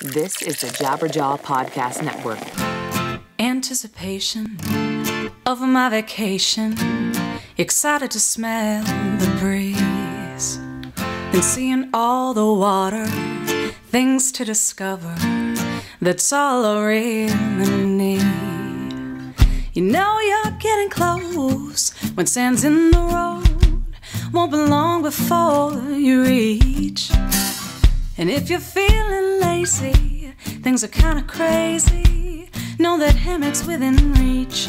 This is the Jabberjaw Podcast Network. Anticipation of my vacation, excited to smell the breeze and seeing all the water, things to discover, that's all I really need. You know you're getting close when sand's in the road, won't be long before you reach. And if you're feeling lazy, things are kinda crazy, know that hammock's within reach.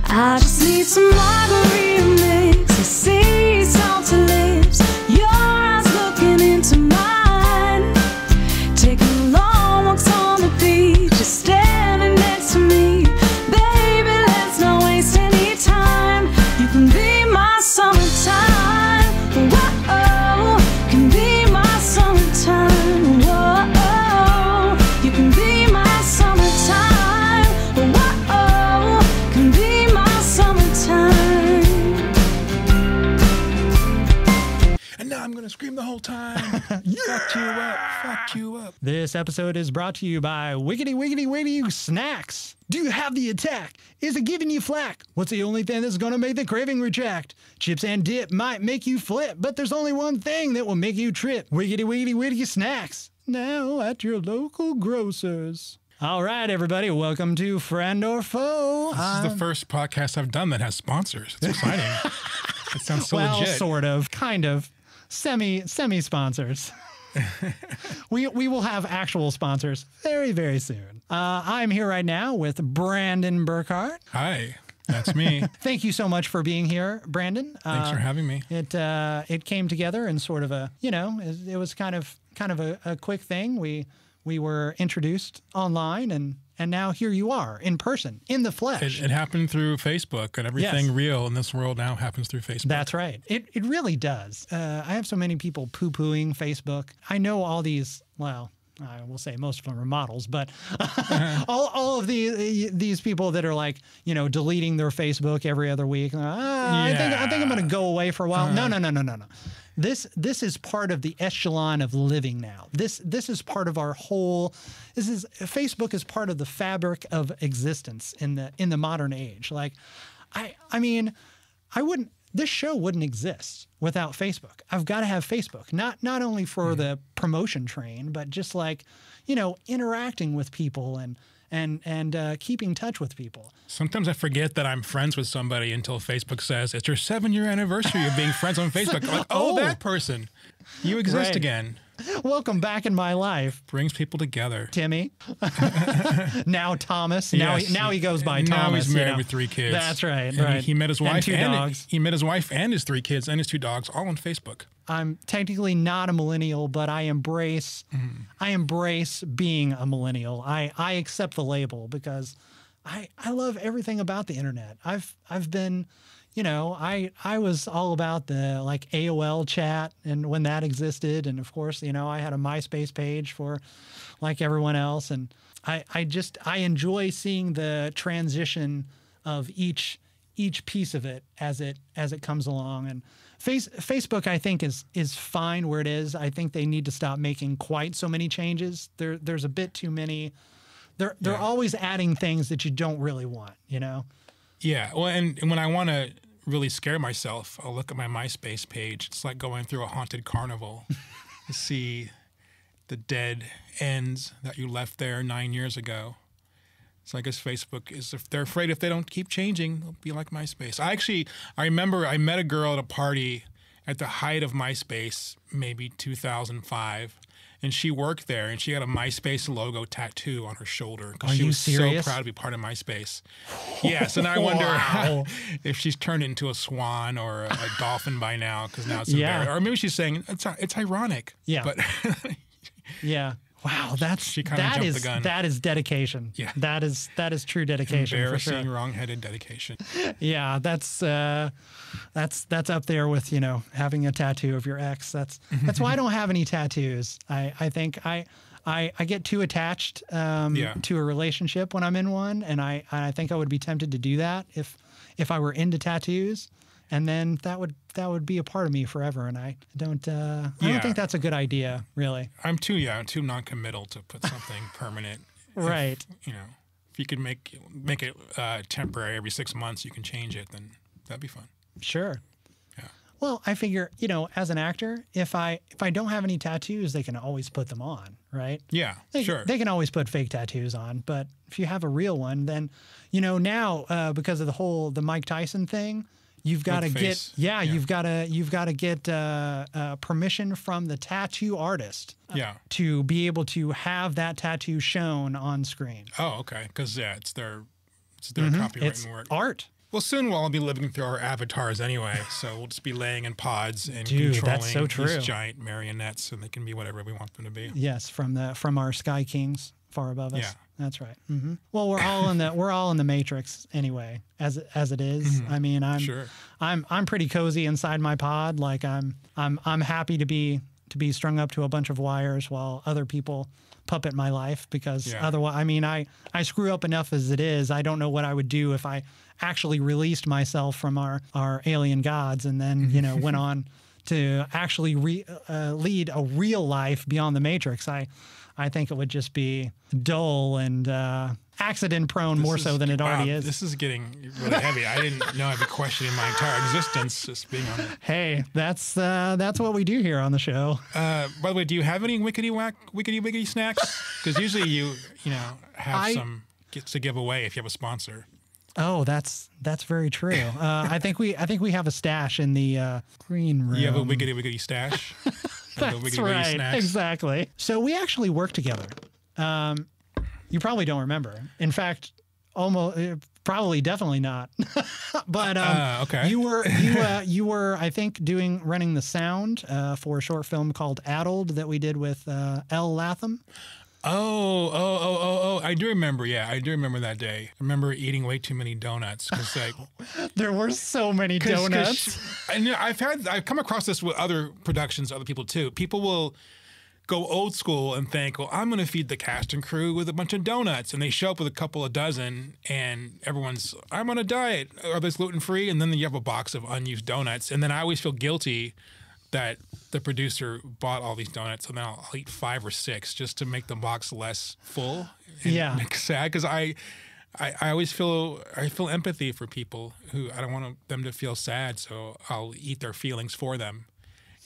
I just need some margarita mix, a sea salty lips, your eyes looking into mine, taking long walks on the beach, just standing next to me. Baby, let's not waste any time. You can be my summertime. Whoa, can be my summertime. Whoa, you can be my summertime. Whoa, can be my summertime. And now I'm going to scream the whole time. Fuck you up, fuck you up. This episode is brought to you by Wiggity Wiggity Wiggity Snacks. Do you have the attack? Is it giving you flack? What's the only thing that's going to make the craving retract? Chips and dip might make you flip, but there's only one thing that will make you trip. Wiggity Wiggity Wiggity Snacks. Now at your local grocers. All right, everybody, welcome to Friend or Foe. This is the first podcast I've done that has sponsors. It's exciting. It sounds so well, legit. sort of, kind of, semi-sponsors. We will have actual sponsors very, very soon. I'm here right now with Brandon Burkhart. Hi, that's me. Thank you so much for being here, Brandon. Thanks for having me. It came together in sort of a, it was kind of a quick thing. We were introduced online and now here you are in person, in the flesh. It happened through Facebook, and everything real in this world now happens through Facebook. That's right. It really does. I have so many people poo-pooing Facebook. I know all these, well, I will say most of them are models, but all of these people that are like, deleting their Facebook every other week. I think I'm going to go away for a while. No. This is part of the echelon of living now. This is part of our whole. Facebook is part of the fabric of existence in the modern age. Like, I mean, this show wouldn't exist without Facebook. I've got to have Facebook, not only for the promotion train, but just like, interacting with people and keeping touch with people. Sometimes I forget that I'm friends with somebody until Facebook says, it's your 7-year anniversary of being friends on Facebook. I'm like, oh, that person. You exist again. Welcome back in my life. Brings people together. Timmy. Now Thomas. Yes. Now he goes by now Thomas. He's married with 3 kids. That's right. And right. He met his wife and 2 dogs. He met his wife and his 3 kids and his 2 dogs all on Facebook. I'm technically not a millennial, but I embrace being a millennial. I accept the label because I love everything about the internet. I've been, I was all about the like AOL chat and when that existed, and of course, I had a MySpace page for like everyone else, and I enjoy seeing the transition of each piece of it as it comes along. And Facebook, I think, is fine where it is. I think they need to stop making quite so many changes. There's a bit too many. They're always adding things that you don't really want, Yeah. Well, and when I want to really scare myself, I'll look at my MySpace page. It's like going through a haunted carnival to see the dead ends that you left there 9 years ago. So I guess Facebook is, if they're afraid if they don't keep changing, they'll be like MySpace. I remember I met a girl at a party at the height of MySpace, maybe 2005, and she worked there, and she had a MySpace logo tattoo on her shoulder because she was so proud to be part of MySpace. Yes, and I wonder if she's turned into a swan or a dolphin by now, because now it's embarrassing. Or maybe she's saying it's ironic. Yeah. But yeah. Wow, that is dedication. Yeah, that is true dedication. Embarrassing, for sure. wrong-headed dedication. Yeah, that's up there with having a tattoo of your ex. That's why I don't have any tattoos. I think I get too attached to a relationship when I'm in one, and I think I would be tempted to do that if I were into tattoos. and then that would be a part of me forever. And I don't think that's a good idea, really. I'm too non-committal to put something permanent. Right. If you could make it temporary every 6 months, you can change it, then that'd be fun. Sure. Yeah. Well, I figure, as an actor, if I don't have any tattoos, they can always put them on, right? Yeah, sure. They can always put fake tattoos on, but if you have a real one, then now because of the Mike Tyson thing, you've got to get you've got to get permission from the tattoo artist to be able to have that tattoo shown on screen. Oh, okay, because it's their copyright It's and work. art. Well, soon we'll all be living through our avatars anyway, so we'll just be laying in pods and Dude, controlling that's so true. these giant marionettes, and they can be whatever we want them to be. Yes, from our Sky Kings far above us. Yeah. That's right. Mm-hmm. Well, we're all in the Matrix anyway, as it is. I mean, I'm pretty cozy inside my pod. Like I'm happy to be strung up to a bunch of wires while other people puppet my life, because otherwise, I mean, I screw up enough as it is. I don't know what I would do if I actually released myself from our alien gods and then went on to actually lead a real life beyond the Matrix. I think it would just be dull and accident prone more so than it already is. This is getting really heavy. I didn't know I'd be questioning my entire existence just being on it. Hey, that's what we do here on the show. By the way, do you have any wickety snacks? Because usually you have some to give away if you have a sponsor. Oh, that's very true. I think we have a stash in the green room. You have a wiggity stash. That's right. Snacks. Exactly. So we actually work together. You probably don't remember. In fact, definitely not. But okay. You were I think running the sound for a short film called Addled that we did with Elle Latham. Oh! I do remember. Yeah, I do remember that day. I remember eating way too many donuts because there were so many donuts. I've come across this with other productions, other people too. People will go old school and think, well, I'm going to feed the cast and crew with a bunch of donuts, and they show up with a couple of dozen, and everyone's, I'm on a diet. Are those gluten free? And then you have a box of unused donuts, and then I always feel guilty that the producer bought all these donuts, and then I'll eat 5 or 6 just to make the box less full. And sad, because I always feel empathy for people who I don't want them to feel sad, so I'll eat their feelings for them,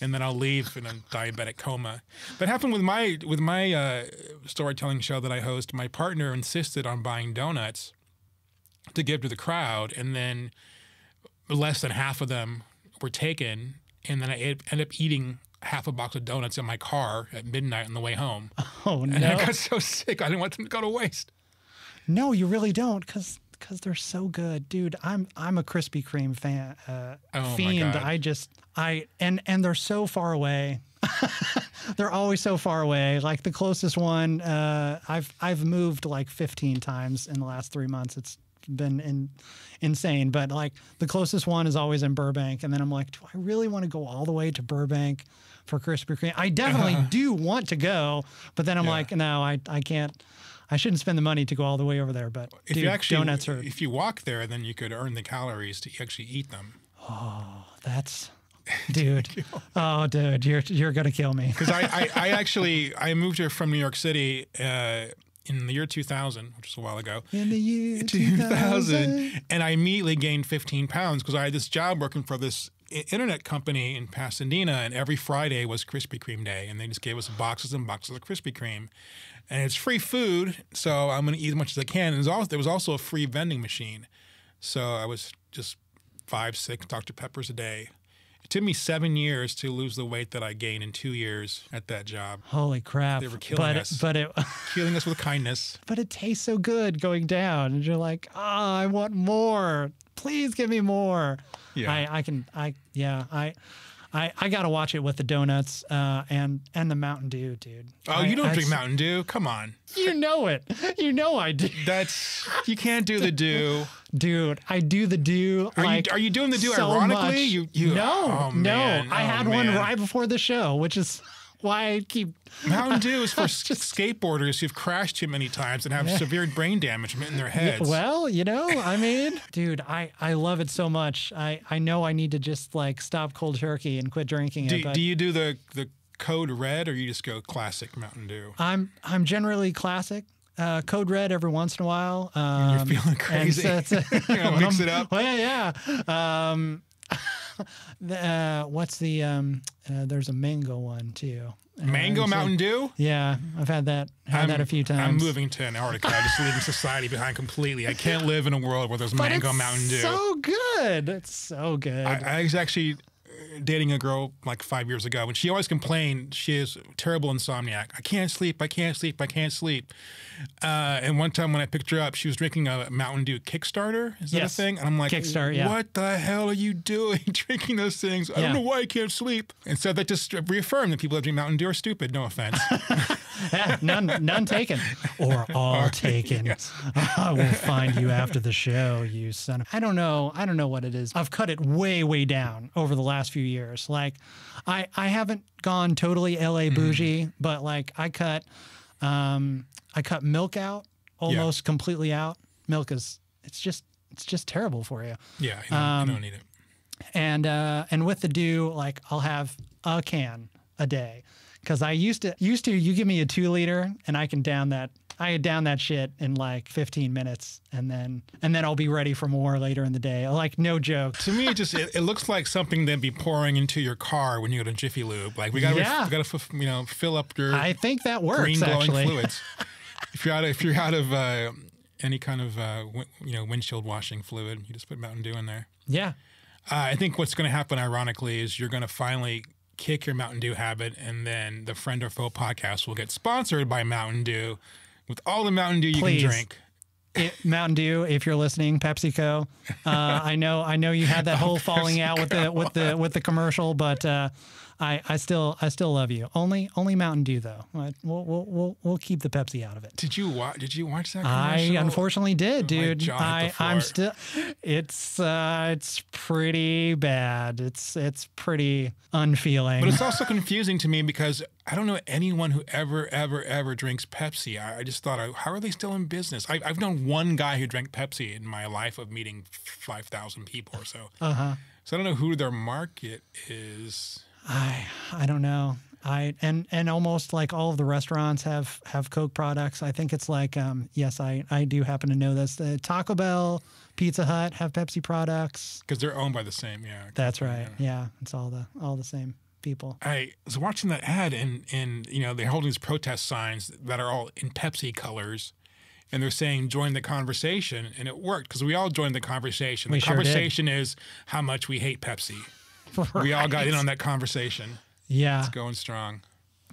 and then I'll leave in a diabetic coma. That happened with my storytelling show that I host. My partner insisted on buying donuts to give to the crowd, and then less than half of them were taken. And then I ended up eating half a box of donuts in my car at midnight on the way home. Oh, no. And I got so sick, I didn't want them to go to waste. No, you really don't, because they're so good. Dude, I'm a Krispy Kreme fan, fiend. My God. And they're so far away. They're always so far away. Like the closest one, I've moved like 15 times in the last 3 months. It's been insane, but like the closest one is always in Burbank, and then I'm like, do I really want to go all the way to Burbank for Krispy Kreme? I definitely do want to go, but then I'm like, no, I can't. I shouldn't spend the money to go all the way over there. But donuts are. If you walk there, then you could earn the calories to actually eat them. Oh, that's. Dude, oh, dude, you're gonna kill me. Because I moved here from New York City in the year 2000, which was a while ago. In the year 2000. And I immediately gained 15 pounds because I had this job working for this internet company in Pasadena, and every Friday was Krispy Kreme Day, and they just gave us boxes and boxes of Krispy Kreme. And it's free food, so I'm going to eat as much as I can. And there was also a free vending machine. So I was just 5, 6 Dr. Peppers a day. It took me 7 years to lose the weight that I gained in 2 years at that job. Holy crap. They were killing us. Killing us with kindness. But it tastes so good going down. And you're like, I want more. Please give me more. Yeah. I got to watch it with the donuts and the Mountain Dew, dude. Oh, you don't drink Mountain Dew? Come on. You know it. You know I do. You can't do the Dew. Dude, I do the Dew. Are you doing the Dew so ironically? No. I had one right before the show, which is why I keep. Mountain Dew is for skateboarders who've crashed too many times and have severe brain damage in their heads. Well, I mean, dude, I love it so much. I know I need to just like stop cold turkey and quit drinking it. But Do you do the Code Red, or you just go classic Mountain Dew? I'm generally classic. Code Red every once in a while. You're feeling crazy. Mix it up. Well, yeah. What's the? There's a mango one too. Mango Mountain Dew? Yeah, I've had that a few times. I'm moving to Antarctica. I'm just leaving society behind completely. I can't live in a world where there's Mango Mountain Dew. So good. It's so good. I was actually dating a girl like 5 years ago, and she always complained she is terrible insomniac. I can't sleep. And one time when I picked her up, she was drinking a Mountain Dew Kickstarter. Is that a thing? And I'm like, Kickstarter, yeah. What the hell are you doing drinking those things? I don't know why I can't sleep. And so that just reaffirmed that people that drink Mountain Dew are stupid. No offense. Yeah, none taken. Or all taken. Yes. I will find you after the show, you son of... I don't know what it is. I've cut it way, way down over the last few years. Like, I haven't gone totally LA bougie, but like I cut milk out almost completely out. Milk is it's just terrible for you. Yeah, you don't need it. And with the Dew, like I'll have a can a day, because I used to you give me a 2-liter and I can down that. I down that shit in like 15 minutes, and then I'll be ready for more later in the day. Like, no joke. To me, it looks like something that'd be pouring into your car when you go to Jiffy Lube. Like, we gotta fill up your. I think that works, green glowing actually. fluids. If you're out of any kind of windshield washing fluid, you just put Mountain Dew in there. Yeah. I think what's going to happen, ironically, is you're going to finally kick your Mountain Dew habit, and then the Friend or Foe podcast will get sponsored by Mountain Dew with all the Mountain Dew you can drink. Mountain Dew, if you're listening, PepsiCo. I know you had that whole falling out with the commercial, but I still love you. Only Mountain Dew though. We'll keep the Pepsi out of it. Did you watch that commercial? I unfortunately did, dude. I'm still. It's pretty bad. It's pretty unfeeling. But it's also confusing to me because I don't know anyone who ever drinks Pepsi. I just thought, how are they still in business? I've known one guy who drank Pepsi in my life of meeting 5,000 people or so. So I don't know who their market is. I don't know. And almost like all of the restaurants have Coke products. I think it's like yes, I do happen to know this. Taco Bell, Pizza Hut have Pepsi products because they're owned by the same. Yeah, that's right. Yeah, it's all the same people. I was watching that ad, and they're holding these protest signs that are all in Pepsi colors, and they're saying join the conversation, and it worked because we all joined the conversation. The conversation is how much we hate Pepsi. Right. We all got in on that conversation. Yeah, it's going strong.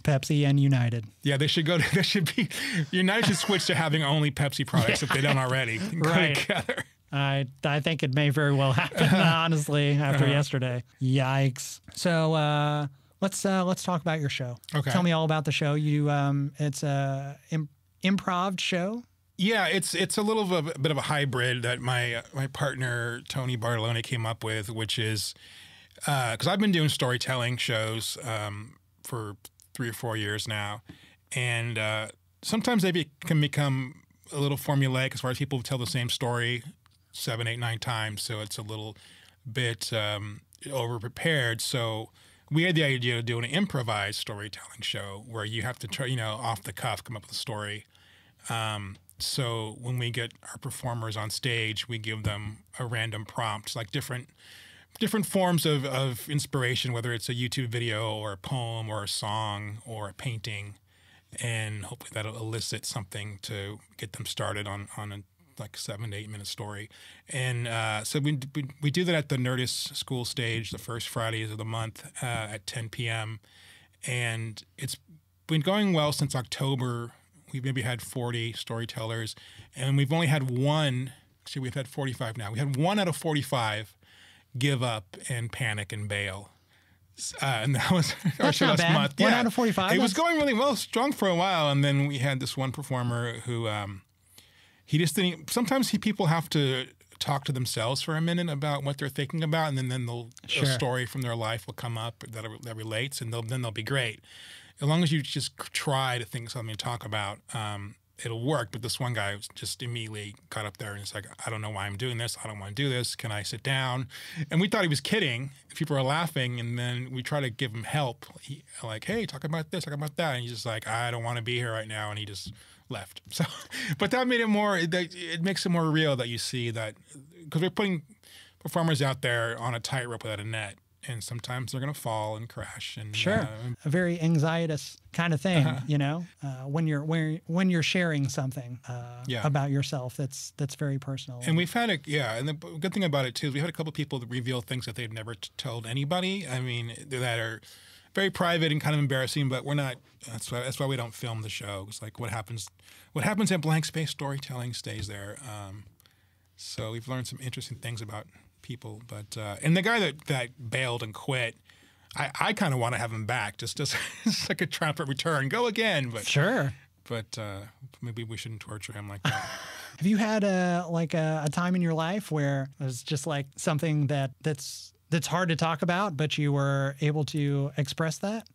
Pepsi and United. Yeah, United should switch to having only Pepsi products if they don't already. Right. Go together. I think it may very well happen, honestly, after yesterday. Yikes. So let's talk about your show. Okay. Tell me all about the show. It's a improv show. Yeah, it's a bit of a hybrid that my partner Tony Bartolone came up with, which is because I've been doing storytelling shows for 3 or 4 years now, and sometimes they can become a little formulaic as far as people tell the same story 7, 8, 9 times, so it's a little bit over prepared. So we had the idea of doing an improvised storytelling show where you have to try, off the cuff, come up with a story. So when we get our performers on stage, we give them a random prompt, like different forms of inspiration, whether it's a YouTube video or a poem or a song or a painting, and hopefully that'll elicit something to get them started on a 7 to 8 minute story. And so we do that at the Nerdist School stage the first Fridays of the month at 10 p.m. And it's been going well since October. We've maybe had 40 storytellers, and we've only had one. Actually, we've had 45 now. We had 1 out of 45 give up and panic and bail. And that was our show last month. 1 out of 45? It was going really well, strong for a while, and then we had this one performer who he just didn't. Sometimes people have to talk to themselves for a minute about what they're thinking about, and then a story from their life will come up that relates, and then they'll be great. as long as you just try to think of something to talk about, it'll work. But this one guy just immediately got up there and he's like, I don't know why I'm doing this. I don't want to do this. Can I sit down? And we thought he was kidding. People were laughing. And then we try to give him help. Like, hey, talk about this, talk about that. And he's just like, I don't want to be here right now. And he just left. So, but that made it more, it makes it more real that you see that, because we're putting performers out there on a tightrope without a net. And sometimes they're going to fall and crash. And Sure, a very anxietous kind of thing, you know, when you're sharing something about yourself that's very personal. And we've had and the good thing about it too is we had a couple people that reveal things that they've never told anybody. I mean, that are very private and kind of embarrassing, but we're not. That's why we don't film the show. It's like what happens at Blank Space Storytelling stays there. So we've learned some interesting things about people, but and the guy that bailed and quit, I kind of want to have him back, just like a triumphant return, go again. But sure, but maybe we shouldn't torture him like that. Have you had a time in your life where it was just like something that's hard to talk about, but you were able to express that?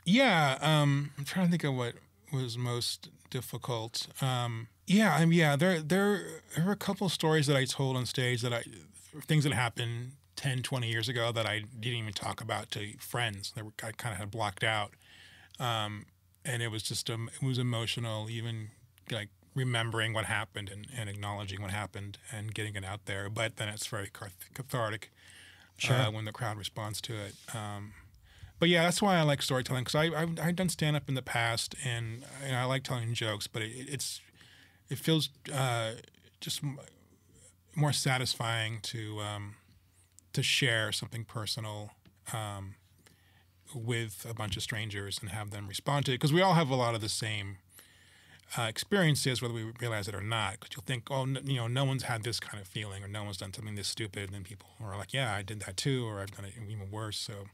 Yeah. I'm trying to think of what was most difficult. There are a couple stories that I told on stage things that happened 10, 20 years ago that I didn't even talk about to friends that I kind of had blocked out. And it was just, it was emotional, even like remembering what happened and acknowledging what happened and getting it out there. But then it's very cathartic when the crowd responds to it. But yeah, that's why I like storytelling, because I've done stand-up in the past, and I like telling jokes, but it feels just more satisfying to share something personal with a bunch of strangers and have them respond to it, because we all have a lot of the same experiences, whether we realize it or not. Because you'll think, oh, no one's had this kind of feeling, or no one's done something this stupid, and then people are like, yeah, I did that too, or I've done it even worse. So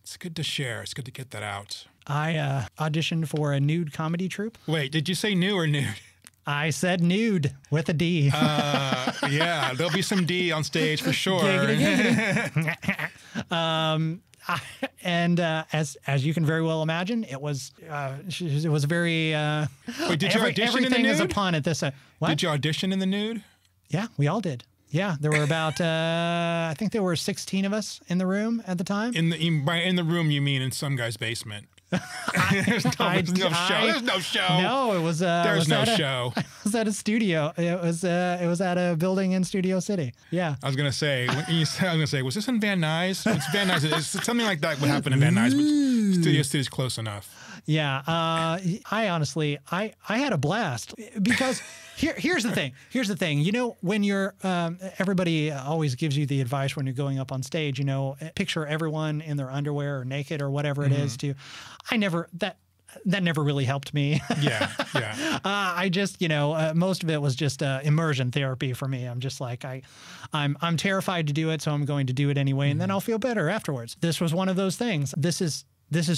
it's good to share. It's good to get that out. I auditioned for a nude comedy troupe. Wait, did you say new or nude? I said nude with a D. Yeah, there'll be some D on stage for sure. Giggity, giggity. As you can very well imagine, it was very. Wait, did you audition in the nude? Everything is a pun at this. What? Did you audition in the nude? Yeah, we all did. Yeah, there were about I think there were 16 of us in the room at the time. In the room, you mean in some guy's basement? There's no show. No, it was. There's no show. It was at a studio. It was at a building in Studio City. Yeah. I was gonna say. Was this in Van Nuys? It's Van Nuys. It's something like that would happen in Van Nuys, but Studio City's close enough. Yeah. I honestly, I had a blast, because here's the thing. Here's the thing. You know, when you're everybody always gives you the advice when you're going up on stage. You know, picture everyone in their underwear or naked or whatever it is. That never really helped me. Yeah. I just, most of it was just immersion therapy for me. I'm just like, I'm terrified to do it, so I'm going to do it anyway, and then I'll feel better afterwards. This was one of those things. This is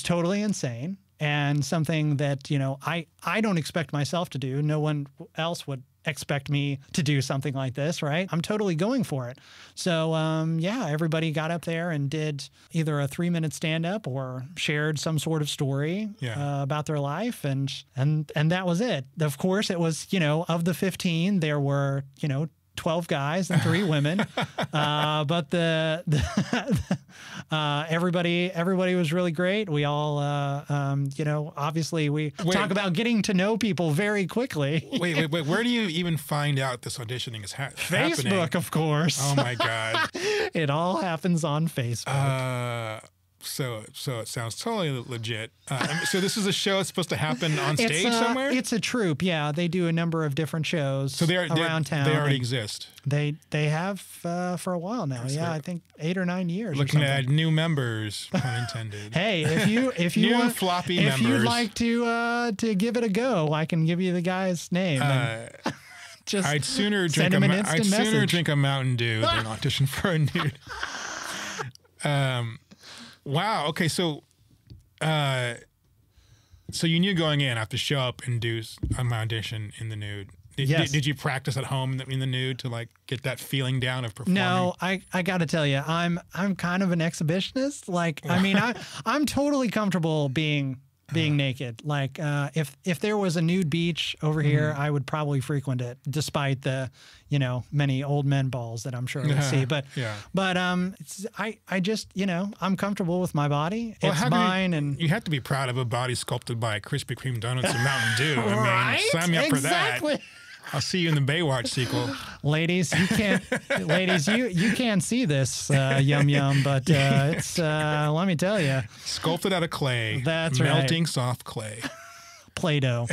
totally insane, and something that, I don't expect myself to do. No one else would expect me to do something like this, right? I'm totally going for it. So, everybody got up there and did either a 3-minute stand-up or shared some sort of story about their life, and that was it. Of course, it was, of the 15, there were, 12 guys and 3 women, but everybody was really great. We all, obviously we talk about getting to know people very quickly. Wait, where do you even find out this auditioning is happening? Facebook, of course. Oh my God. It all happens on Facebook. So it sounds totally legit. So this is a show that's supposed to happen on stage somewhere? It's a troupe, yeah. They do a number of different shows around town. They already exist. They have for a while now. Yeah, I think 8 or 9 years. Looking to add new members, pun intended. Hey, if you new want, floppy if members. you'd like to give it a go, I can give you the guy's name. Just I'd sooner drink a Mountain Dew than audition for a nude. Wow. Okay. So you knew going in I have to show up and do my audition in the nude. Yes. Did you practice at home in the nude to like get that feeling down of performing? No, I got to tell you, I'm kind of an exhibitionist. Like, I mean, I'm totally comfortable being naked. Like, if there was a nude beach over here, I would probably frequent it, despite the, many old men balls that I'm sure I would see. But, I just, I'm comfortable with my body. Well, it's mine, and you have to be proud of a body sculpted by Krispy Kreme donuts and Mountain Dew. I mean, Right? sign me up for Exactly. that. I'll see you in the Baywatch sequel. Ladies, you can't see this yum yum, but it's let me tell you, Sculpted out of clay. That's melting soft clay. Play-Doh.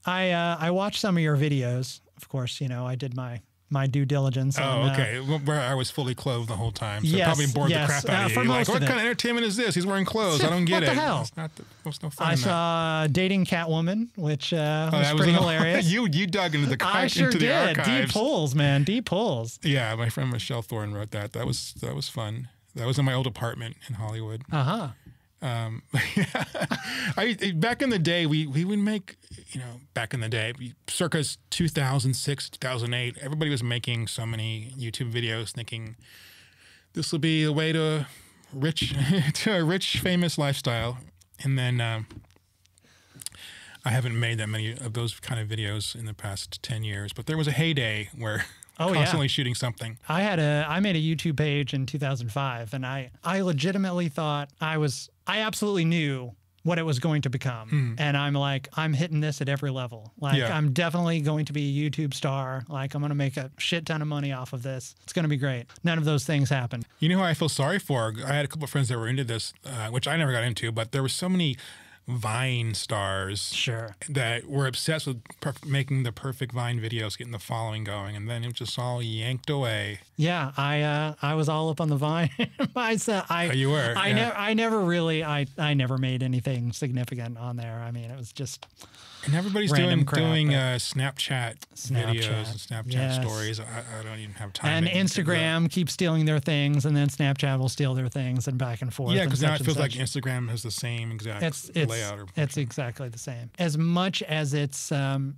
I watched some of your videos. Of course, I did my due diligence. Oh, okay. Where I was fully clothed the whole time, so it Yes, probably bored yes, the crap out of for you. Like, most what of it. kind of entertainment is this? He's wearing clothes. I don't get What it. the hell? It's no fun. I in that. saw Dating Catwoman, which was That pretty an- hilarious. you dug into the I sure into the did. archives. Deep pulls, man. Deep pulls. Yeah, my friend Michelle Thorne wrote that. That was fun. That was in my old apartment in Hollywood. Uh-huh. Back in the day, we would make, back in the day, circa 2006, 2008, everybody was making so many YouTube videos thinking this will be a way to a rich, famous lifestyle. And then I haven't made that many of those kind of videos in the past 10 years, but there was a heyday where constantly shooting something. I made a YouTube page in 2005, and I legitimately thought I absolutely knew what it was going to become. And I'm like, I'm hitting this at every level. Like, I'm definitely going to be a YouTube star. Like, I'm going to make a shit ton of money off of this. It's going to be great. None of those things happened. You know who I feel sorry for? I had a couple of friends that were into this, which I never got into, but there were so many Vine stars that were obsessed with making the perfect Vine videos, getting the following going, and then it just all yanked away. Yeah, I was all up on the Vine myself. You were. I never really made anything significant on there. I mean, it was just and everybody's random doing crap, Snapchat videos and Snapchat stories. I don't even have time. And Instagram keeps stealing their things, and then Snapchat will steal their things, and back and forth. Yeah, because now it feels like such. Instagram has the same exact layout. It's exactly the same. As much as it's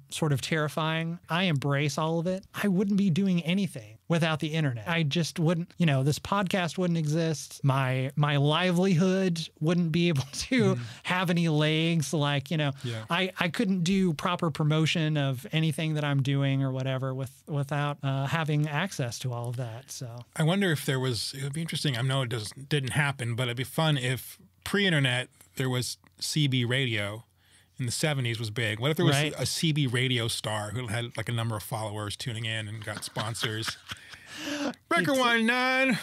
sort of terrifying, I embrace all of it. I wouldn't be doing anything without the internet. I just wouldn't, this podcast wouldn't exist. My livelihood wouldn't be able to have any legs. Like, I couldn't do proper promotion of anything that I'm doing or whatever without having access to all of that. So I wonder if it would be interesting. I know it didn't happen, but it'd be fun if pre-internet there was CB radio. In the 70s was big. What if there was a CB radio star who had like a number of followers tuning in and got sponsors? Breaker 19.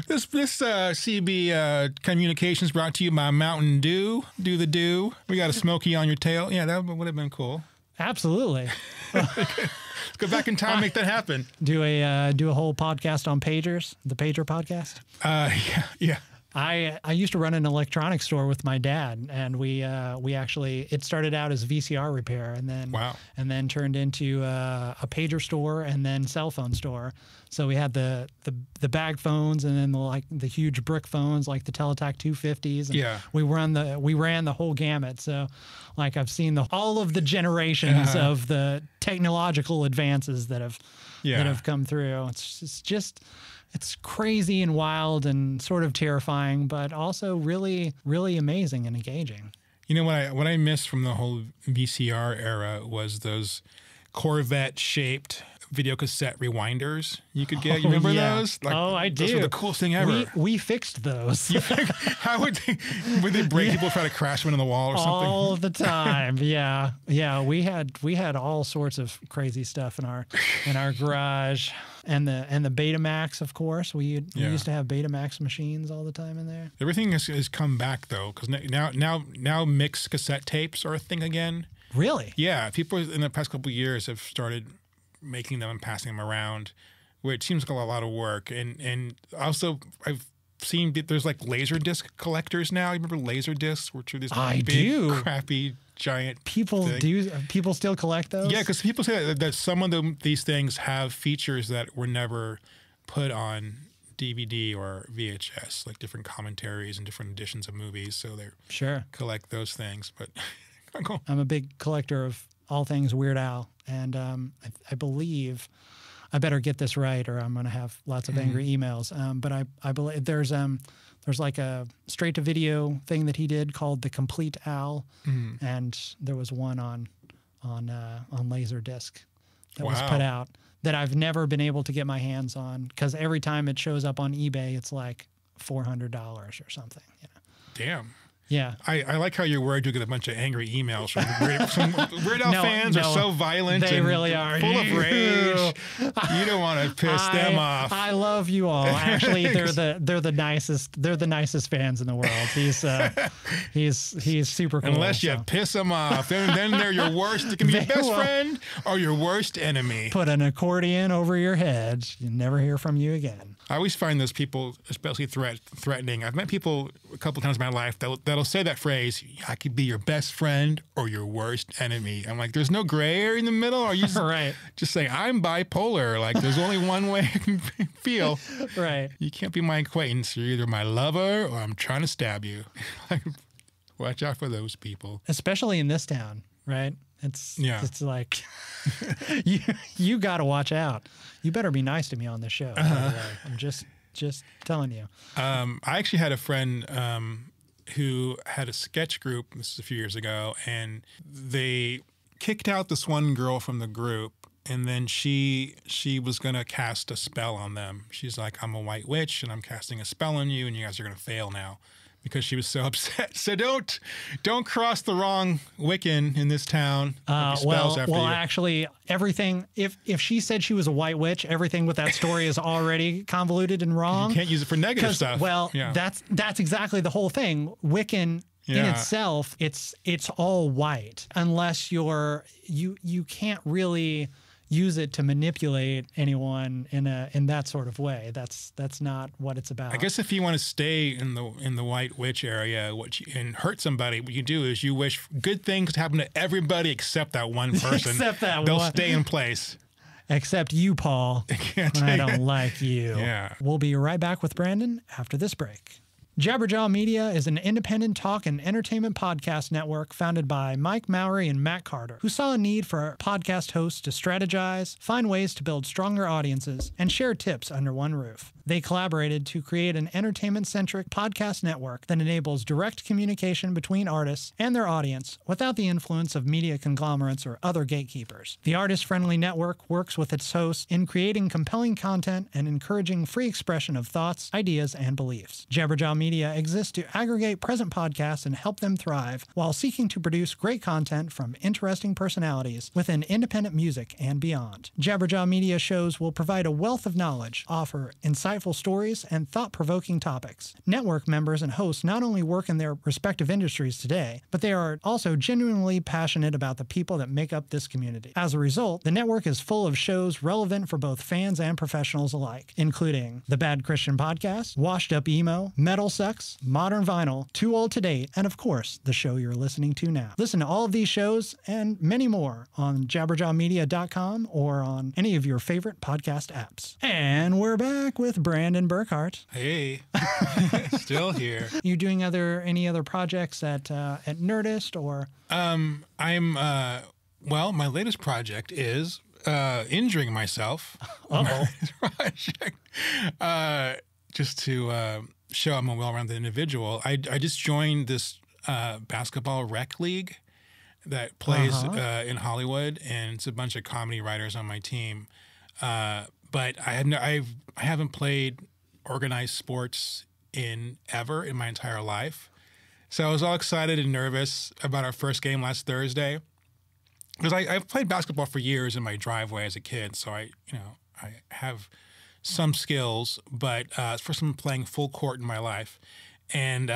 This CB communications brought to you by Mountain Dew. Do the do. We got a Smoky on your tail. Yeah, that would have been cool. Absolutely. Let's go back in time and make that happen. Do a whole podcast on pagers, the Pager podcast. Yeah. I used to run an electronics store with my dad, and we actually, it started out as VCR repair, and then turned into a pager store and then cell phone store. So we had the bag phones, and then the huge brick phones like the Teletac 250s. And we ran the whole gamut. So like I've seen all of the generations of the technological advances that have come through. It's just. It's crazy and wild and sort of terrifying, but also really, really amazing and engaging. You know, what I missed from the whole VCR era was those Corvette-shaped video cassette rewinders you could get. You remember those? Like, I do. Those were the coolest thing ever. We fixed those. How would they break? People try to crash them into the wall or something? All the time. Yeah. We had all sorts of crazy stuff in our garage. And the Betamax, of course. We used to have Betamax machines all the time in there. Everything has come back though, because now mixed cassette tapes are a thing again. Really? Yeah, people in the past couple of years have started making them and passing them around, which seems like a lot of work. And also I've seen there's like laser disc collectors now. You remember laser discs, which are these big, crappy, giant people still collect those? Yeah, because people say that some of these things have features that were never put on DVD or VHS, like different commentaries and different editions of movies. So they collect those things. But I'm a big collector all things Weird Al. And I believe, I better get this right or I'm going to have lots of angry emails. But I believe there's like a straight to video thing that he did called The Complete Al. And there was one on Laserdisc that was put out that I've never been able to get my hands on because every time it shows up on eBay, it's like $400 or something. You know? Damn. Yeah. I like how you're worried you'll get a bunch of angry emails from Weird Al fans are so violent. They and really are. Full of rage. You don't want to piss them off. I love you all. Actually, they're the nicest. They're the nicest fans in the world. He's super cool. Unless you piss them off, then they're your worst. It can be your best friend or your worst enemy. Put an accordion over your head. You never hear from you again. I always find those people especially threatening. I've met people a couple times in my life that'll say that phrase, I could be your best friend or your worst enemy. I'm like, there's no gray area in the middle? Are you right. just saying, I'm bipolar? Like, there's only one way I can feel. Right. You can't be my acquaintance. You're either my lover or I'm trying to stab you. Watch out for those people. Especially in this town, right? It's like you got to watch out. You better be nice to me on this show. I'm just telling you. I actually had a friend who had a sketch group. This is a few years ago, and they kicked out this one girl from the group. And then she was going to cast a spell on them. She's like, I'm a white witch, and I'm casting a spell on you, and you guys are going to fail now. Because she was so upset. So don't cross the wrong Wiccan in this town. Actually, everything. If she said she was a white witch, everything with that story is already convoluted and wrong. You can't use it for negative stuff. Well, yeah. that's exactly the whole thing. Wiccan in itself, it's all white unless you can't really use it to manipulate anyone in that sort of way. That's not what it's about. I guess if you want to stay in the white witch area and hurt somebody, what you do is you wish good things to happen to everybody except that one person. Except that They'll one. stay in place. Except you, Paul. I don't like you. Yeah. We'll be right back with Brandon after this break. Jabberjaw Media is an independent talk and entertainment podcast network founded by Mike Mowry and Matt Carter, who saw a need for podcast hosts to strategize, find ways to build stronger audiences, and share tips under one roof. They collaborated to create an entertainment-centric podcast network that enables direct communication between artists and their audience without the influence of media conglomerates or other gatekeepers. The artist-friendly network works with its hosts in creating compelling content and encouraging free expression of thoughts, ideas, and beliefs. Jabberjaw Media exists to aggregate present podcasts and help them thrive while seeking to produce great content from interesting personalities within independent music and beyond. Jabberjaw Media shows will provide a wealth of knowledge, offer insightful stories, and thought-provoking topics. Network members and hosts not only work in their respective industries today, but they are also genuinely passionate about the people that make up this community. As a result, the network is full of shows relevant for both fans and professionals alike, including The Bad Christian Podcast, Washed Up Emo, Metal Sucks, Modern Vinyl, Too Old to Date, and of course, the show you're listening to now. Listen to all of these shows and many more on jabberjawmedia.com or on any of your favorite podcast apps. And we're back with Brandon Burkhart. Hey, still here. You doing any other projects at Nerdist or? Well, my latest project is injuring myself. Project. Just to show I'm a well-rounded individual. I just joined this basketball rec league that plays in Hollywood, and it's a bunch of comedy writers on my team. But I haven't played organized sports ever in my entire life. So I was all excited and nervous about our first game last Thursday. Because I've played basketball for years in my driveway as a kid, so I have some skills, but it's first time playing full court in my life. And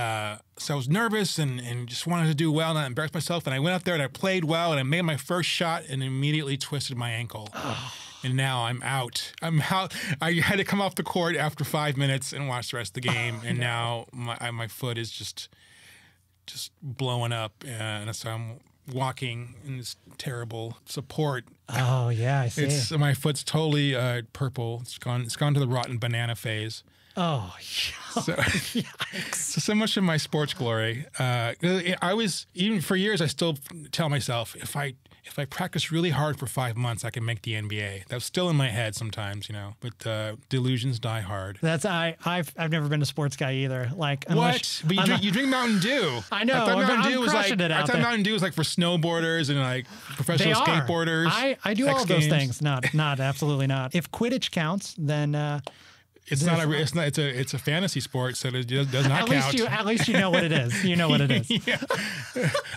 so I was nervous and just wanted to do well and not embarrass myself. And I went out there and I played well and I made my first shot and immediately twisted my ankle. Oh. And now I'm out. I had to come off the court after 5 minutes and watch the rest of the game. And now my foot is just blowing up. And so I'm walking in this terrible support. Oh, yeah, I see. My foot's totally purple. It's gone to the rotten banana phase. Oh, So much of my sports glory. I was, even for years, I still tell myself, if I practice really hard for 5 months, I can make the NBA. That's still in my head sometimes, but delusions die hard. I've never been a sports guy either. Like, what? But you drink Mountain Dew. I know. I thought Mountain Dew was like for snowboarders and like professional skateboarders. I do all of those things. Not absolutely not. If Quidditch counts, then it's a fantasy sport, so it does not count. At least you know what it is. You know what it is. Yeah.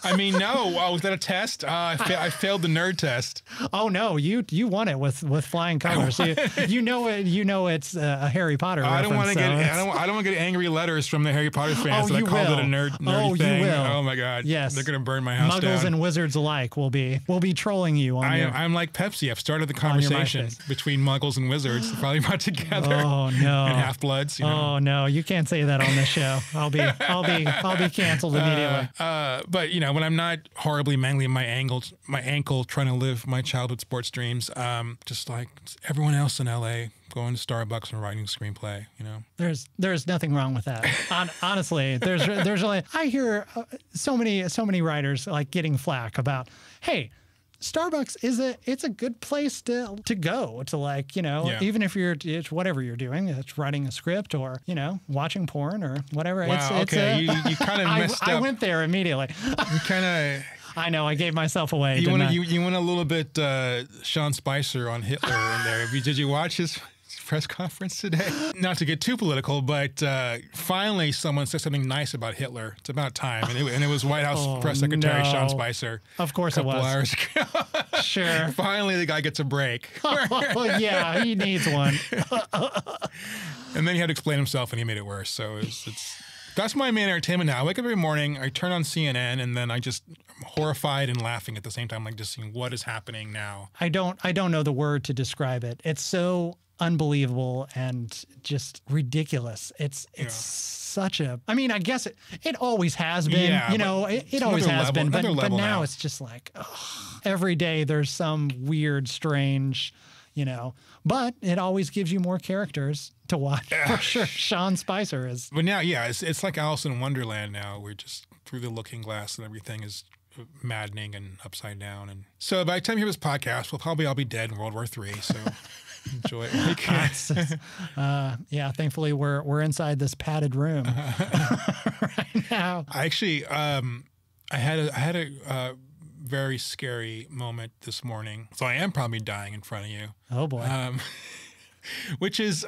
I mean, no. Was that a test? I failed the nerd test. Oh no, you won it with flying colors. You know it. You know it's a Harry Potter. I don't want to reference, I don't want to get angry letters from the Harry Potter fans that I called it a nerd thing. You will. Oh my god. Yes. They're gonna burn my house Muggles down. and wizards alike will be trolling you. I'm like Pepsi. I've started the conversation between Muggles and wizards. They're probably brought together. Oh no. And Half-Bloods. Oh no, you can't say that on this show. I'll be canceled immediately. But when I'm not horribly mangling my ankle trying to live my childhood sports dreams, just like everyone else in LA, going to Starbucks and writing a screenplay. There's nothing wrong with that. Honestly, there's really, I hear so many writers like getting flack about, hey, Starbucks it's a good place to go to, like, even if it's whatever you're doing, it's writing a script or, watching porn or whatever. Wow, okay. You kind of messed up. I went there immediately. You kind of... I know, I gave myself away. You went a little bit Sean Spicer on Hitler in there. Did you watch his press conference today? Not to get too political, but finally someone said something nice about Hitler. It's about time. And it was White House Press Secretary Sean Spicer. Of course it was. A couple hours ago. Sure. Finally the guy gets a break. Yeah, he needs one. And then he had to explain himself and he made it worse. So that's my main entertainment now. I wake up every morning, I turn on CNN, and then I'm horrified and laughing at the same time, like just seeing what is happening now. I don't know the word to describe it. It's so unbelievable and just ridiculous. It's such a, I mean, I guess it always has been, it always has been, but now it's just like, every day there's some weird, strange, but it always gives you more characters to watch. For sure. Sean Spicer is. But now, it's like Alice in Wonderland now. We're just through the looking glass and everything is maddening and upside down. And so by the time you hear this podcast, we'll probably all be dead in World War III. So enjoy it. Yeah, thankfully we're inside this padded room right now. I actually, I had a very scary moment this morning. So I am probably dying in front of you. Oh boy. Which is,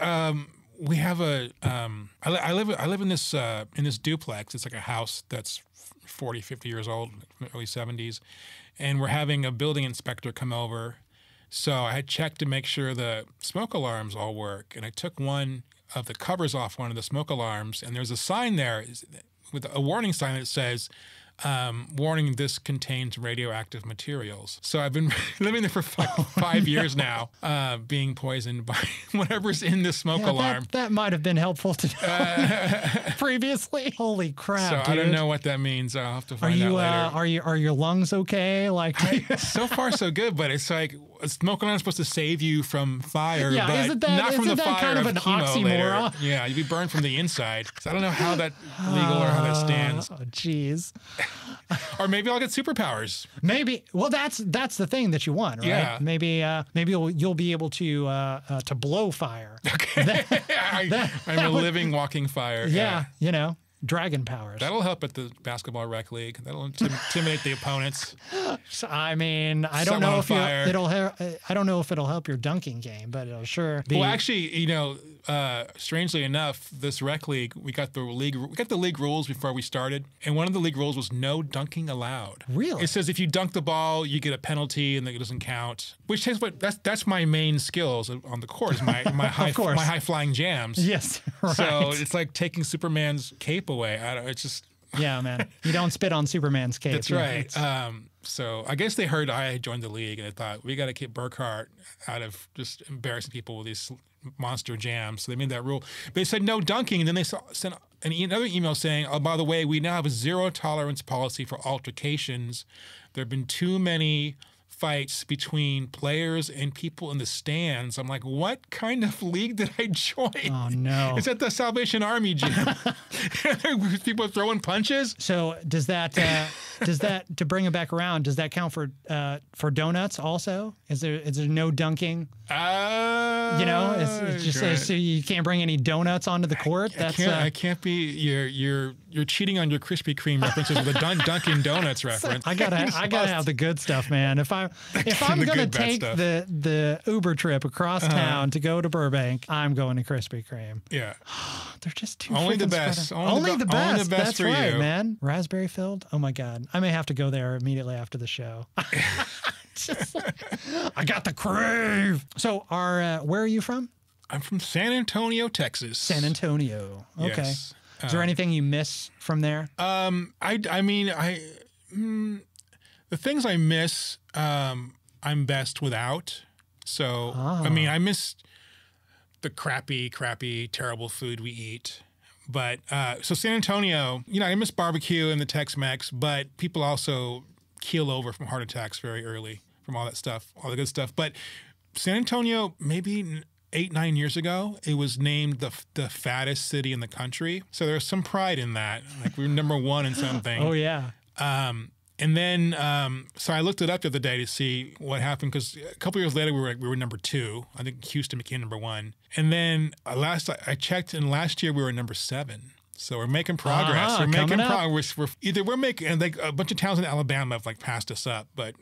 we have I live in this duplex. It's like a house that's 40, 50 years old, early 70s. And we're having a building inspector come over. So I had checked to make sure the smoke alarms all work. And I took one of the covers off one of the smoke alarms. And there's a sign there with a warning sign that says, warning, this contains radioactive materials. So I've been living there for 5 years now, being poisoned by whatever's in the smoke alarm. That might have been helpful to know previously. Holy crap, so dude. I don't know what that means. I'll have to find out later. Are your lungs okay? Like, so far so good, but it's like a smoke alarm is supposed to save you from fire, yeah, but not from the fire kind of an chemo oxymoron? later. Yeah, you'd be burned from the inside. So I don't know how that legal or how that stands. Oh, jeez. Or maybe I'll get superpowers. Maybe. Well, that's the thing that you want, right? Yeah. Maybe you'll be able to blow fire. Okay. I'm a living, walking fire. Yeah, dragon powers. That'll help at the basketball rec league. That'll intimidate the opponents. So, I mean, I don't know if it'll help your dunking game, but it'll sure be. Well, actually, strangely enough, this rec league, we got the league rules before we started, and one of the league rules was no dunking allowed. Really? It says if you dunk the ball, you get a penalty, and it doesn't count. Which takes, but that's my main skills on the court. Is my high flying jams. Yes. Right. So it's like taking Superman's cape away. It's just. Yeah, man. You don't spit on Superman's cape. That's right. So I guess they heard I had joined the league, and they thought, we got to keep Burkhart out of just embarrassing people with these monster jams. So they made that rule. But they said no dunking, and then they sent another email saying, oh, by the way, we now have a zero tolerance policy for altercations. There have been too many fights between players and people in the stands. I'm like, what kind of league did I join? Oh, no. It's at the Salvation Army gym. People throwing punches. So does that to bring it back around? Does that count for donuts also? Is there no dunking? It's just so you can't bring any donuts onto the court. I can't be. You're cheating on your Krispy Kreme references with a Dunkin' Donuts reference. I gotta have the good stuff, man. If I'm gonna take the Uber trip across town to go to Burbank, I'm going to Krispy Kreme. Yeah, they're just too only the freaking best. spread out. Only the best. Only the best That's for right, you, man. Raspberry filled. Oh my god, I may have to go there immediately after the show. I got the crave. So, where are you from? I'm from San Antonio, Texas. San Antonio. Okay. Yes. Is there anything you miss from there? The things I miss, I'm best without. So, I miss the crappy, terrible food we eat. But, so San Antonio, I miss barbecue and the Tex-Mex, but people also keel over from heart attacks very early from all that stuff, all the good stuff. But San Antonio, maybe 8-9 years ago, it was named the fattest city in the country. So there's some pride in that. Like we were number one in something. Oh yeah. And then, so I looked it up the other day to see what happened because a couple years later we were number 2. I think Houston became number 1. And then I checked, and last year we were number 7. So we're making progress. We're making progress. We're making, and like a bunch of towns in Alabama have like passed us up, but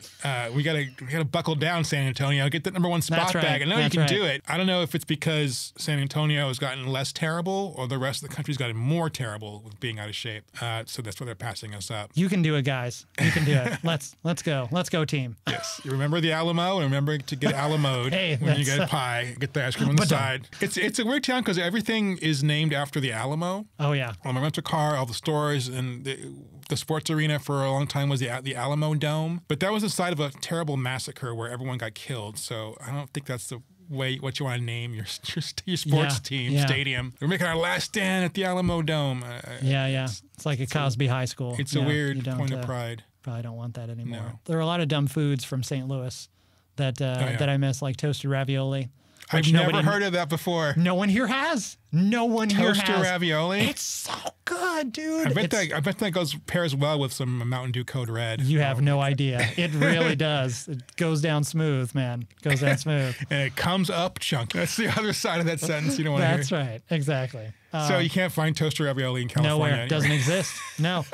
we gotta buckle down, San Antonio, get that number 1 spot back, and now you can do it. I don't know if it's because San Antonio has gotten less terrible or the rest of the country's gotten more terrible with being out of shape. So that's why they're passing us up. You can do it, guys. You can do it. Let's go. Let's go, team. Yes. You remember the Alamo, and remember to get Alamoed when you get a pie, get the ice cream on the side. It's a weird town because everything is named after the Alamo. Oh yeah. Well, my rental car, all the stores, and the sports arena for a long time was the Alamo Dome. But that was the site of a terrible massacre where everyone got killed. So I don't think that's the way what you want to name your sports team stadium. We're making our last stand at the Alamo Dome. It's like a Cosby High School. It's a weird point of pride. Probably don't want that anymore. No. There are a lot of dumb foods from St. Louis that I miss, like toasted ravioli. I've never heard of that before. No one here has. No one here has. Toaster ravioli? It's so good, dude. I bet that pairs well with some Mountain Dew Code Red. You have no idea. It really does. It goes down smooth, man. Goes down smooth. And it comes up chunky. That's the other side of that sentence you don't want to hear. That's right. Exactly. So you can't find toaster ravioli in California nowhere. Anywhere. Doesn't exist. No.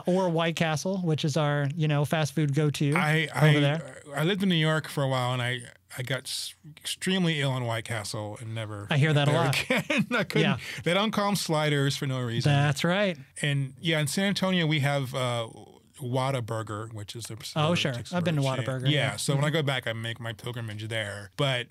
Or White Castle, which is our fast food go-to over there. I lived in New York for a while, and I got extremely ill on White Castle and never. I hear that a lot. Again. I couldn't. Yeah. They don't call them sliders for no reason. That's right. And in San Antonio we have Whataburger, which is the. Oh sure, I've been to Whataburger. Yeah. So when I go back, I make my pilgrimage there. But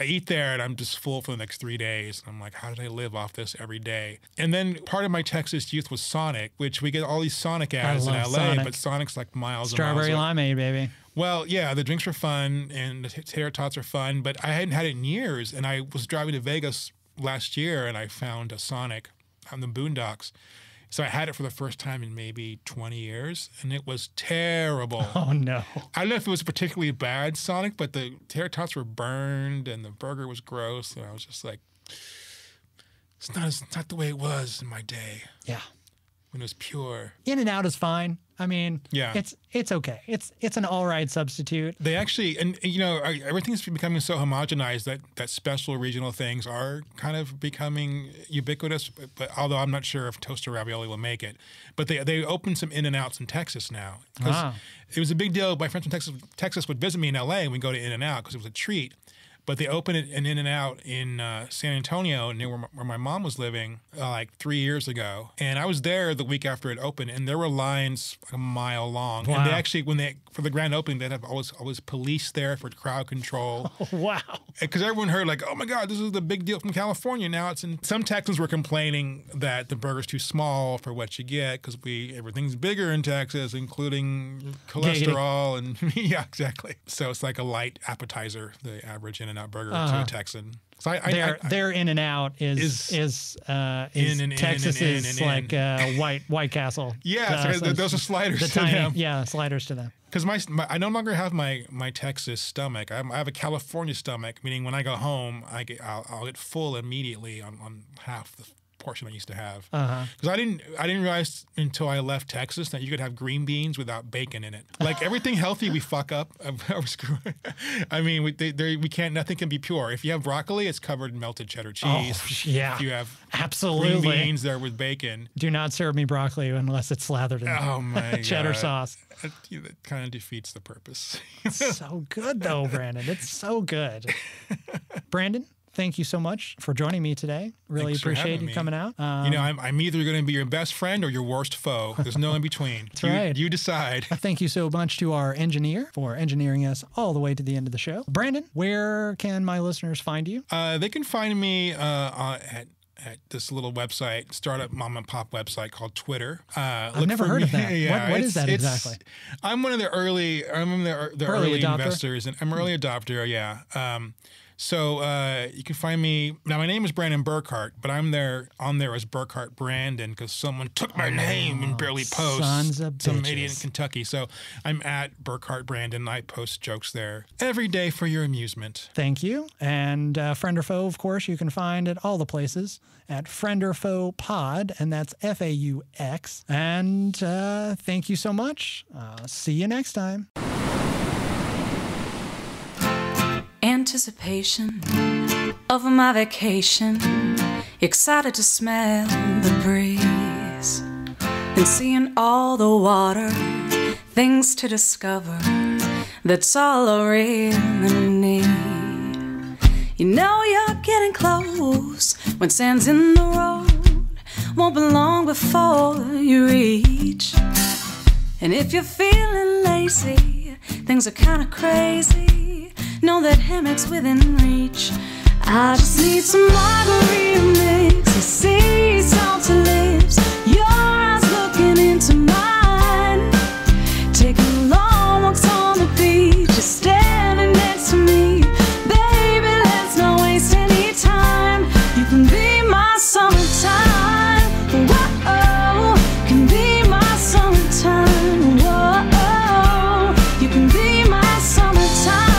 I eat there, and I'm just full for the next 3 days. And I'm like, how did I live off this every day? And then part of my Texas youth was Sonic, which we get all these Sonic ads in LA, Sonic. but Sonic's like miles. Strawberry and miles limeade, baby. Well, yeah, the drinks were fun and the tater tots are fun, but I hadn't had it in years. And I was driving to Vegas last year and I found a Sonic on the Boondocks. So I had it for the first time in maybe 20 years, and it was terrible. Oh, no. I don't know if it was a particularly bad Sonic, but the tater tots were burned and the burger was gross. And I was just like, it's not the way it was in my day. Yeah. When it was pure. In-N-Out is fine. I mean, yeah, it's okay. It's an all right substitute. They actually, and everything's becoming so homogenized that special regional things are kind of becoming ubiquitous. But although I'm not sure if toaster ravioli will make it, but they opened some In-N-Outs in Texas now because it was a big deal. My friends from Texas would visit me in LA and we'd go to In-N-Out because it was a treat. But they opened an In-N-Out in San Antonio, near where my mom was living, like 3 years ago. And I was there the week after it opened, and there were lines like a mile long. Wow. And they actually, for the grand opening, they'd have always police there for crowd control. Oh, wow. Because everyone heard like, oh my God, this is the big deal from California. Now it's in. Some Texans were complaining that the burger's too small for what you get because everything's bigger in Texas, including cholesterol and yeah, exactly. So it's like a light appetizer, the average In-N-Out. In-N-Out burger to a Texan. So their In-N-Out is Texas's like White Castle. Yeah, so those are sliders to tiny, them. Yeah, sliders to them. Because I no longer have my Texas stomach. I have a California stomach, meaning when I go home, I'll get full immediately on half the portion I used to have. Because I didn't realize until I left Texas that you could have green beans without bacon in it. Like everything healthy, we fuck up. I mean, we can't. Nothing can be pure. If you have broccoli, it's covered in melted cheddar cheese. Oh, yeah. If you have absolutely green beans there with bacon, do not serve me broccoli unless it's slathered in cheddar sauce. That kind of defeats the purpose. It's so good though, Brandon. It's so good. Brandon, thank you so much for joining me today. Really appreciate you coming out. I'm either going to be your best friend or your worst foe. There's no in between. That's right. You decide. Thank you so much to our engineer for engineering us all the way to the end of the show. Brandon, where can my listeners find you? They can find me at this little website, startup mom and pop website called Twitter. I've never heard of that. What is that exactly? I'm one of the early investors, and I'm an early adopter. Yeah. So you can find me now. My name is Brandon Burkhart, but I'm there on there as Burkhart Brandon because someone took my name and barely post. Sons of some bitches. idiot in Kentucky. So I'm at Burkhart Brandon. I post jokes there every day for your amusement. Thank you. And Friend or Foe, of course, you can find at all the places at Friend or Foe Pod, and that's FAUX. And thank you so much. See you next time. Anticipation of my vacation, excited to smell the breeze and seeing all the water, things to discover, that's all I really need. You know you're getting close when sand's in the road, won't be long before you reach. And if you're feeling lazy, things are kinda crazy, know that hammock's within reach. I just need some margarita mix, a sea salt to lips, your eyes looking into mine, taking long walks on the beach, just standing next to me. Baby, let's not waste any time. You can be my summertime. Whoa, can be my summertime. Whoa, you can be my summertime.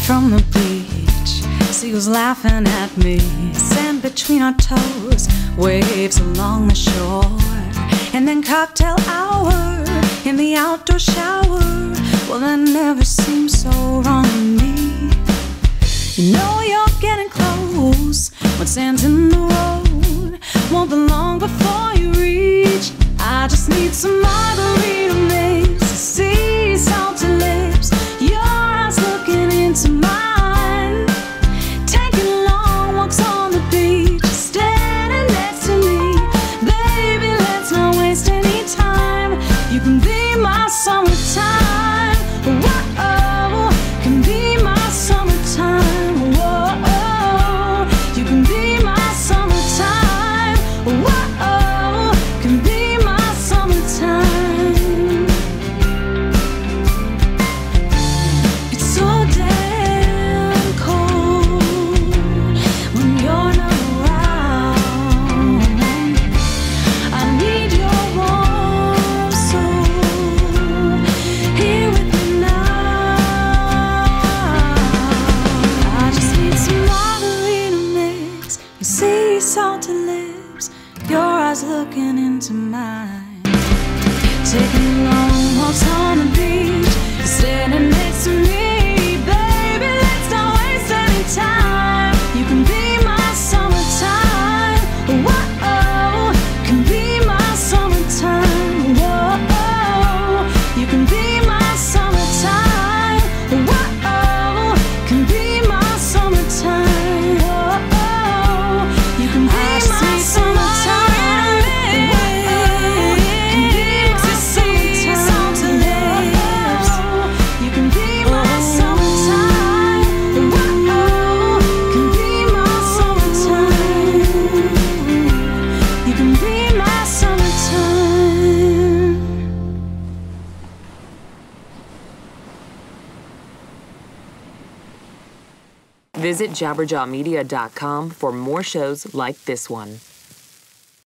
From the beach, seagulls laughing at me, sand between our toes, waves along the shore, and then cocktail hour in the outdoor shower. Well, that never seems so wrong to me. You know you're getting close when sand's in the road, won't be long before you reach. I just need some margarita mix, sea salt to lips, your eyes looking into mine, taking long walks on the beach, standing next to me. Baby, let's not waste any time. You can be my summertime. Whoa, can be my summertime. Whoa, you can be my summertime. Whoa, can be my summertime. It's so damn cold when you're not around. I need your warm soul here with me now. I just need some margarita mix, your sea salted lips, your eyes looking into mine, taking long walks on the beach, standing next to me. Baby, let's not waste any time. You can be my summertime. Whoa, can be my summertime. Whoa, you can be my summertime. Whoa, can be my summertime. Whoa, you can be my summertime. Whoa, can be my summertime. You can be my Visit jabberjawmedia.com for more shows like this one.